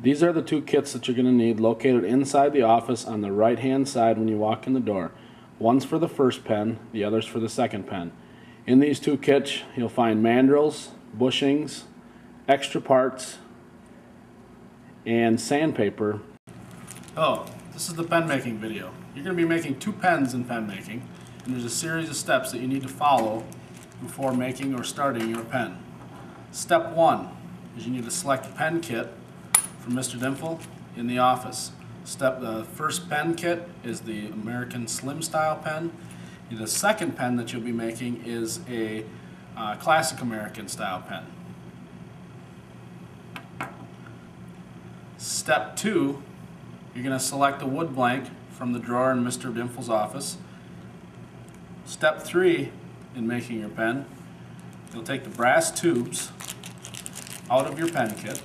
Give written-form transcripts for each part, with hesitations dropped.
These are the two kits that you're going to need located inside the office on the right hand side when you walk in the door. One's for the first pen, the other's for the second pen. In these two kits you'll find mandrels, bushings, extra parts, and sandpaper. Hello, this is the pen making video. You're going to be making two pens in pen making, and there's a series of steps that you need to follow before making or starting your pen. Step 1 is you need to select the pen kit from Mr. Dimple in the office. The first pen kit is the American Slim style pen. The second pen that you'll be making is a classic American style pen. Step 2, you're going to select a wood blank from the drawer in Mr. Dimple's office. Step 3 in making your pen, you'll take the brass tubes out of your pen kit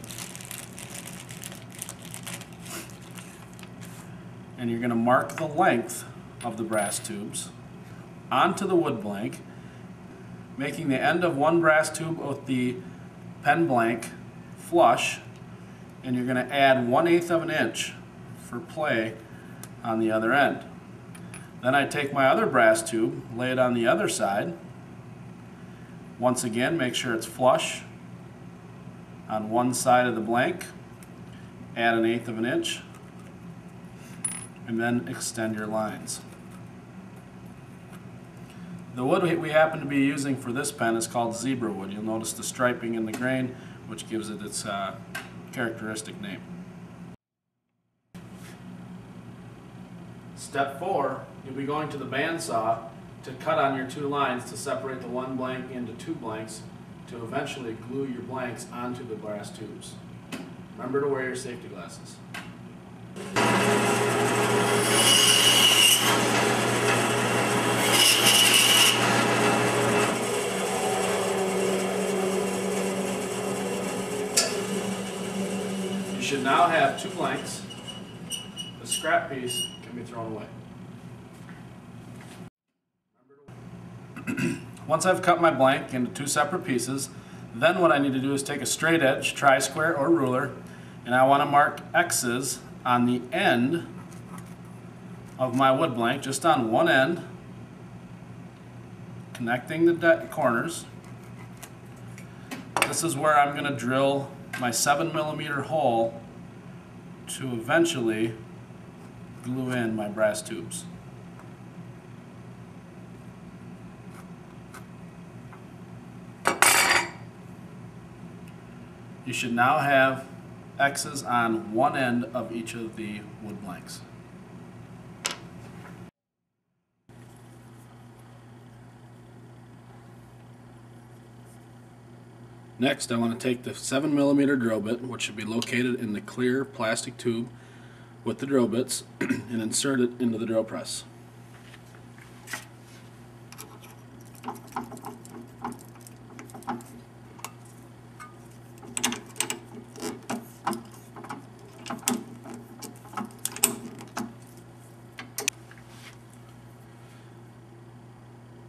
and you're going to mark the length of the brass tubes onto the wood blank, making the end of one brass tube with the pen blank flush, and you're going to add 1/8 of an inch for play on the other end. Then I take my other brass tube, lay it on the other side. Once again, make sure it's flush on one side of the blank, add 1/8 of an inch, and then extend your lines. The wood we happen to be using for this pen is called zebra wood. You'll notice the striping in the grain, which gives it its characteristic name. Step 4, you'll be going to the bandsaw to cut on your two lines to separate the one blank into two blanks to eventually glue your blanks onto the brass tubes. Remember to wear your safety glasses. You should now have two blanks. The scrap piece can be thrown away. Once I've cut my blank into two separate pieces, then what I need to do is take a straight edge, tri-square or ruler, and I want to mark X's on the end of my wood blank, just on one end, connecting the corners. This is where I'm going to drill my 7mm hole to eventually glue in my brass tubes. You should now have X's on one end of each of the wood blanks. Next, I want to take the 7mm drill bit, which should be located in the clear plastic tube with the drill bits, and insert it into the drill press.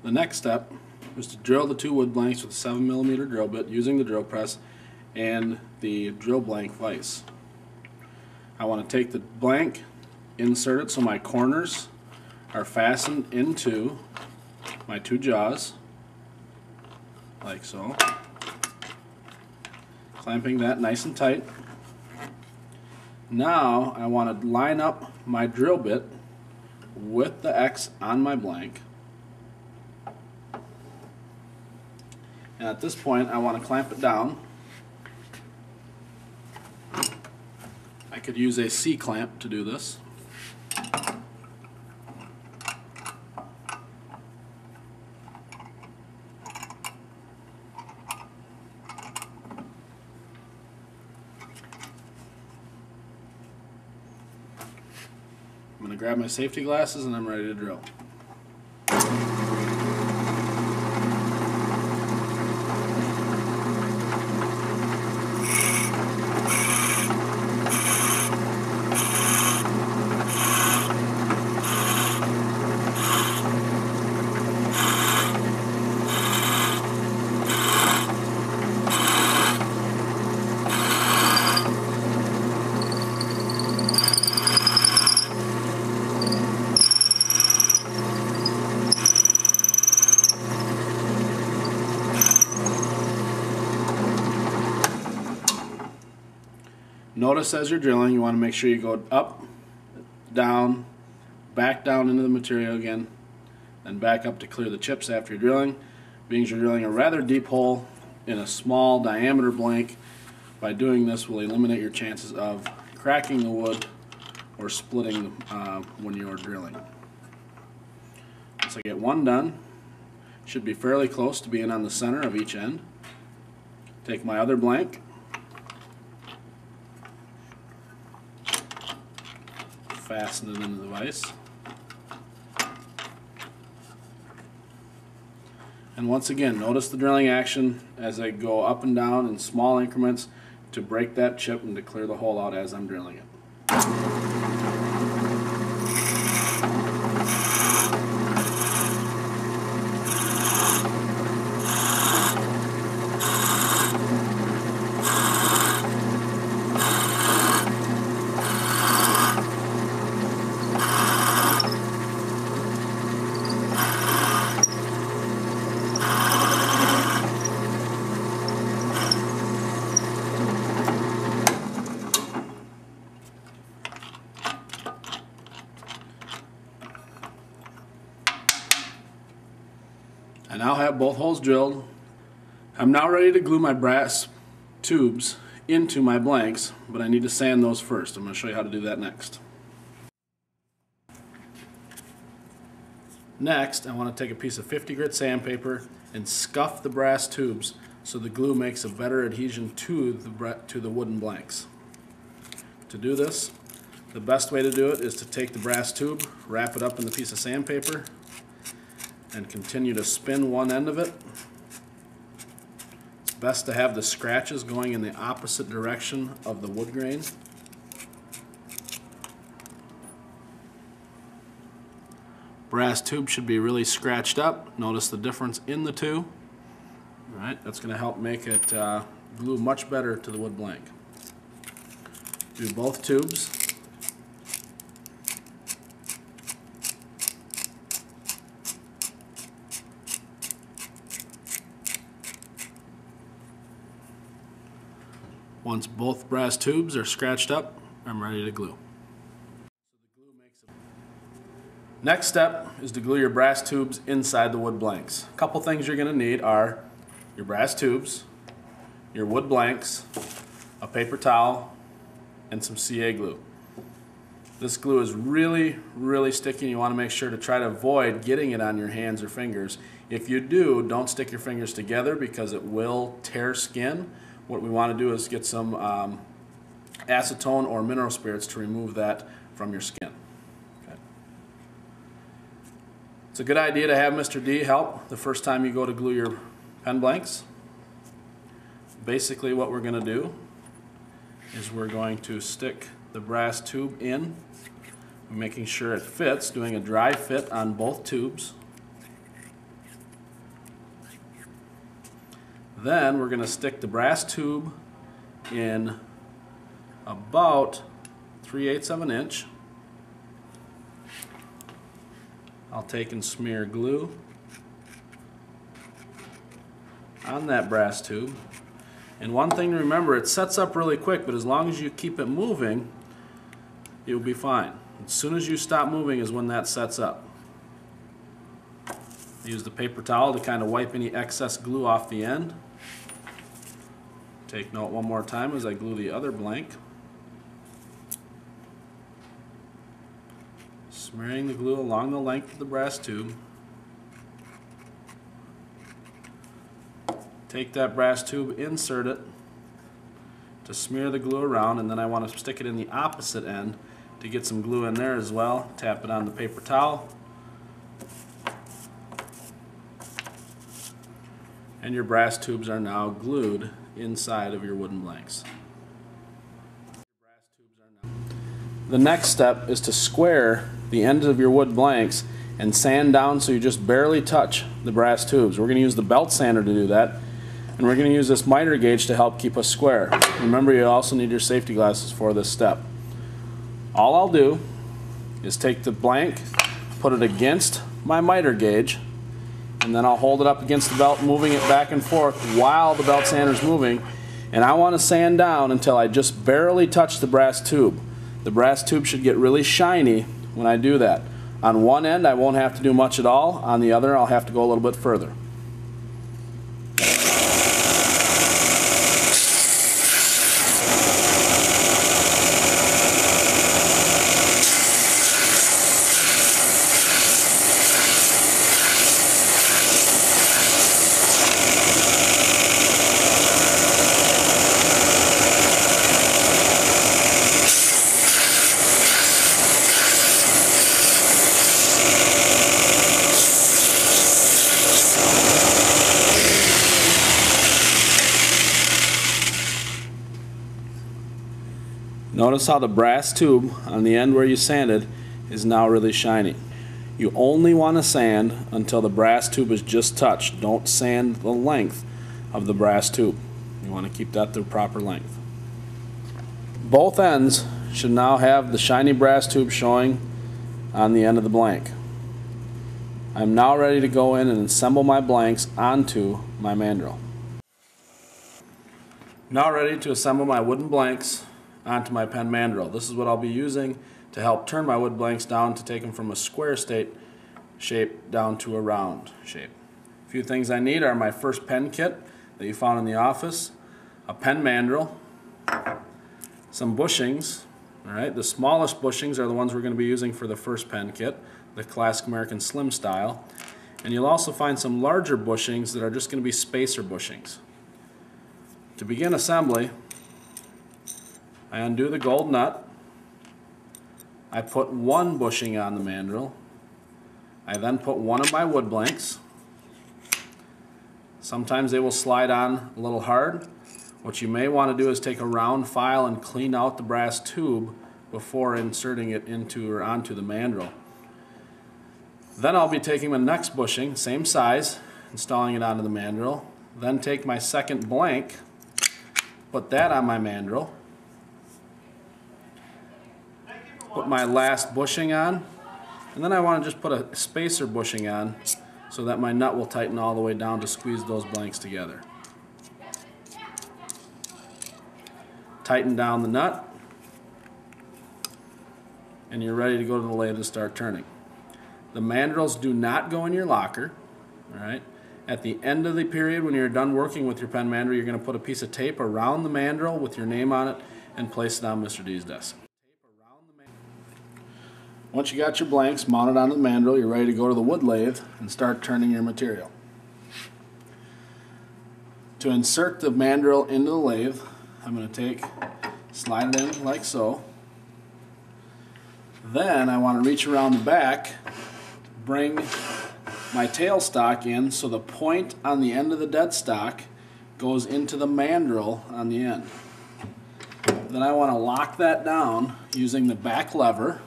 The next step is to drill the two wood blanks with a 7mm drill bit using the drill press and the drill blank vise. I want to take the blank, insert it so my corners are fastened into my two jaws, like so, clamping that nice and tight. Now I want to line up my drill bit with the X on my blank. And at this point, I want to clamp it down. I could use a C-clamp to do this. I'm going to grab my safety glasses and I'm ready to drill. Notice as you're drilling, you want to make sure you go up, down, back down into the material again, then back up to clear the chips after you're drilling. Being you're drilling a rather deep hole in a small diameter blank, by doing this will eliminate your chances of cracking the wood or splitting when you're drilling. Once I get one done, should be fairly close to being on the center of each end. Take my other blank, fasten it into the vise, and once again notice the drilling action as I go up and down in small increments to break that chip and to clear the hole out as I'm drilling it. I now have both holes drilled. I'm now ready to glue my brass tubes into my blanks, but I need to sand those first. I'm going to show you how to do that next. Next, I want to take a piece of 50 grit sandpaper and scuff the brass tubes so the glue makes a better adhesion to the wooden blanks. To do this, the best way to do it is to take the brass tube, wrap it up in the piece of sandpaper, and continue to spin one end of it. It's best to have the scratches going in the opposite direction of the wood grain. Brass tube should be really scratched up. Notice the difference in the two. Alright, that's going to help make it glue much better to the wood blank. Do both tubes. Once both brass tubes are scratched up, I'm ready to glue. Next step is to glue your brass tubes inside the wood blanks. A couple things you're going to need are your brass tubes, your wood blanks, a paper towel, and some CA glue. This glue is really, really sticky, and you want to make sure to try to avoid getting it on your hands or fingers. If you do, don't stick your fingers together because it will tear skin. What we want to do is get some acetone or mineral spirits to remove that from your skin. Okay. It's a good idea to have Mr. D help the first time you go to glue your pen blanks. Basically what we're going to do is we're going to stick the brass tube in, making sure it fits, doing a dry fit on both tubes. Then we're going to stick the brass tube in about 3/8 of an inch. I'll take and smear glue on that brass tube. And one thing to remember, it sets up really quick, but as long as you keep it moving, you'll be fine. As soon as you stop moving is when that sets up. Use the paper towel to kind of wipe any excess glue off the end. Take note one more time as I glue the other blank. Smearing the glue along the length of the brass tube. Take that brass tube, insert it to smear the glue around, and then I want to stick it in the opposite end to get some glue in there as well. Tap it on the paper towel. And your brass tubes are now glued inside of your wooden blanks. The next step is to square the ends of your wood blanks and sand down so you just barely touch the brass tubes. We're going to use the belt sander to do that, and we're going to use this miter gauge to help keep us square. Remember, you also need your safety glasses for this step. All I'll do is take the blank, put it against my miter gauge, and then I'll hold it up against the belt, moving it back and forth while the belt sander is moving. And I want to sand down until I just barely touch the brass tube. The brass tube should get really shiny when I do that. On one end I won't have to do much at all, on the other I'll have to go a little bit further. Notice how the brass tube on the end where you sanded is now really shiny. You only want to sand until the brass tube is just touched. Don't sand the length of the brass tube. You want to keep that the proper length. Both ends should now have the shiny brass tube showing on the end of the blank. I'm now ready to go in and assemble my blanks onto my mandrel. Now ready to assemble my wooden blanks onto my pen mandrel. This is what I'll be using to help turn my wood blanks down to take them from a square shape down to a round shape. A few things I need are my first pen kit that you found in the office, a pen mandrel, some bushings. Alright, the smallest bushings are the ones we're going to be using for the first pen kit, the classic American slim style, and you'll also find some larger bushings that are just going to be spacer bushings. To begin assembly, I undo the gold nut, I put one bushing on the mandrel, I then put one of my wood blanks. Sometimes they will slide on a little hard. What you may want to do is take a round file and clean out the brass tube before inserting it into or onto the mandrel. Then I'll be taking my next bushing, same size, installing it onto the mandrel, then take my second blank, put that on my mandrel, put my last bushing on, and then I want to just put a spacer bushing on so that my nut will tighten all the way down to squeeze those blanks together. Tighten down the nut, and you're ready to go to the lathe to start turning. The mandrels do not go in your locker. Alright? At the end of the period, when you're done working with your pen mandrel, you're going to put a piece of tape around the mandrel with your name on it and place it on Mr. D's desk. Once you got your blanks mounted on the mandrel, you're ready to go to the wood lathe and start turning your material. To insert the mandrel into the lathe, I'm going to slide it in like so. Then I want to reach around the back, bring my tailstock in so the point on the end of the dead stock goes into the mandrel on the end. Then I want to lock that down using the back lever.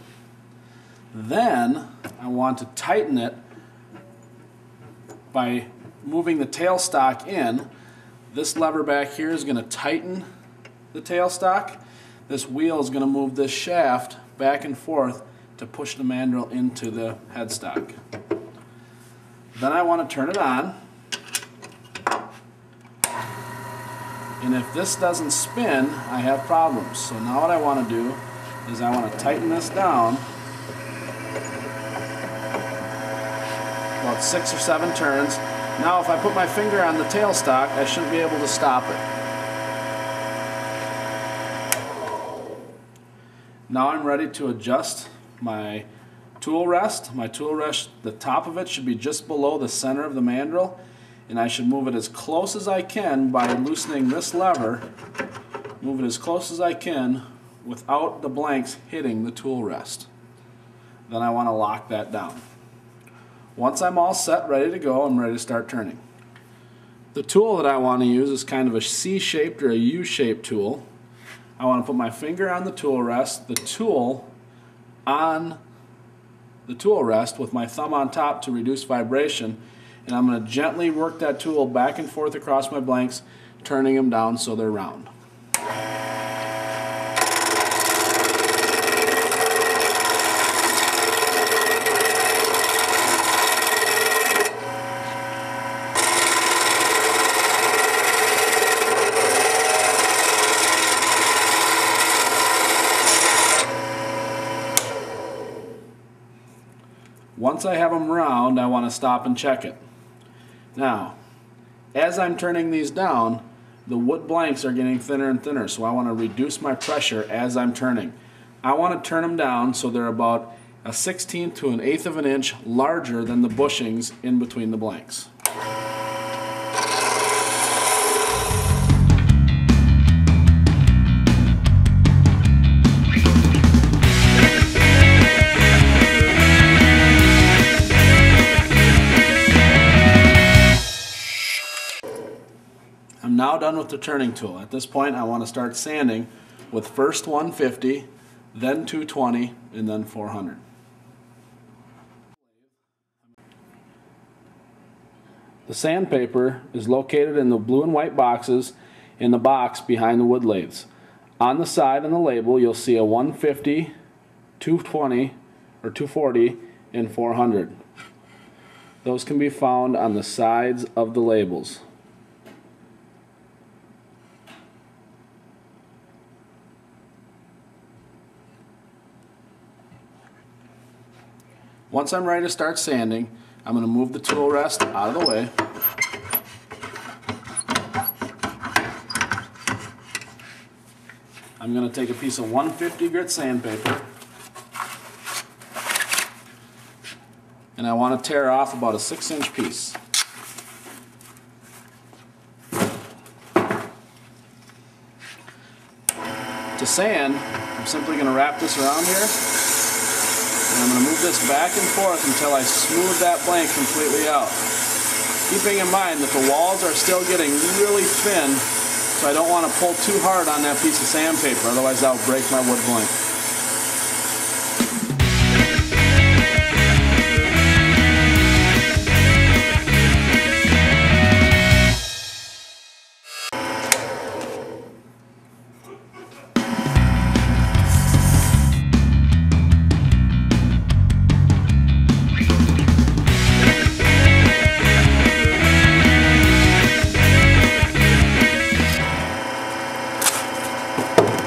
Then I want to tighten it by moving the tailstock in. This lever back here is going to tighten the tailstock. This wheel is going to move this shaft back and forth to push the mandrel into the headstock. Then I want to turn it on. And if this doesn't spin, I have problems. So now what I want to do is I want to tighten this down about 6 or 7 turns. Now if I put my finger on the tailstock, I shouldn't be able to stop it. Now I'm ready to adjust my tool rest. My tool rest, the top of it should be just below the center of the mandrel, and I should move it as close as I can by loosening this lever. Move it as close as I can without the blanks hitting the tool rest. Then I want to lock that down. Once I'm all set, ready to go, I'm ready to start turning. The tool that I want to use is kind of a C-shaped or a U-shaped tool. I want to put my finger on the tool rest, the tool on the tool rest with my thumb on top to reduce vibration, and I'm going to gently work that tool back and forth across my blanks, turning them down so they're round. Once I have them round, I want to stop and check it. Now, as I'm turning these down, the wood blanks are getting thinner and thinner, so I want to reduce my pressure as I'm turning. I want to turn them down so they're about a 1/16 to an 1/8 of an inch larger than the bushings in between the blanks. I'm now done with the turning tool. At this point, I want to start sanding with first 150, then 220, and then 400. The sandpaper is located in the blue and white boxes in the box behind the wood lathes. On the side on the label, you'll see a 150, 220, or 240, and 400. Those can be found on the sides of the labels. Once I'm ready to start sanding, I'm going to move the tool rest out of the way. I'm going to take a piece of 150 grit sandpaper and I want to tear off about a 6-inch piece. To sand, I'm simply going to wrap this around here. And I'm going to move this back and forth until I smooth that blank completely out. Keeping in mind that the walls are still getting really thin, so I don't want to pull too hard on that piece of sandpaper, otherwise that'll break my wood blank.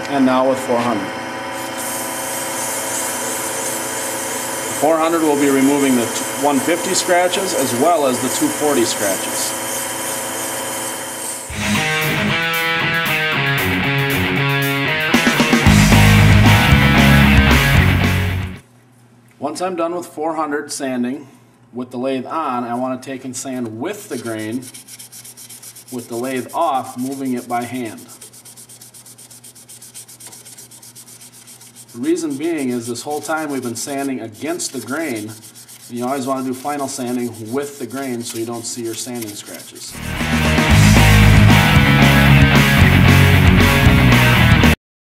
And now with 400. The 400 will be removing the 150 scratches as well as the 240 scratches. Once I'm done with 400 sanding with the lathe on, I want to take and sand with the grain, with the lathe off, moving it by hand. The reason being is this whole time we've been sanding against the grain, and you always want to do final sanding with the grain so you don't see your sanding scratches.